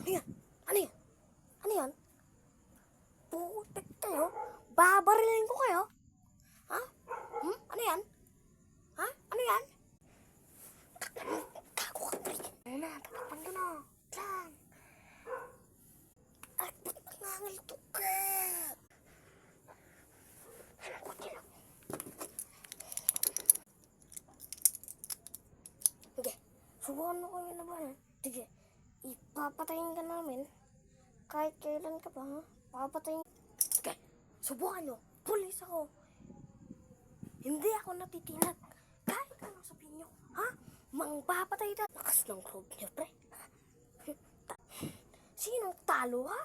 Ano yan? Ano yan? Ano yan? Putik kayo? Babarilin ko kayo? Ha? Ano yan? Ha? Ano yan? Gago ka, pre. Ano na? Tatakpan ko na. Lang. Ay, ba't nangangalito ka? Anong kutsi lang? Sige. Subukan mo ko yun na ba? Sige. Ipapatayin ka namin. Kahit kailan ka pa, ha? Papatayin. Sige. Subukan nyo. Pulis ako. Hindi ako natitinag. Kahit anong sabihin nyo, ha? Mangpapatay na. Lakas ng loob nyo, pre. Sinong talo, ha?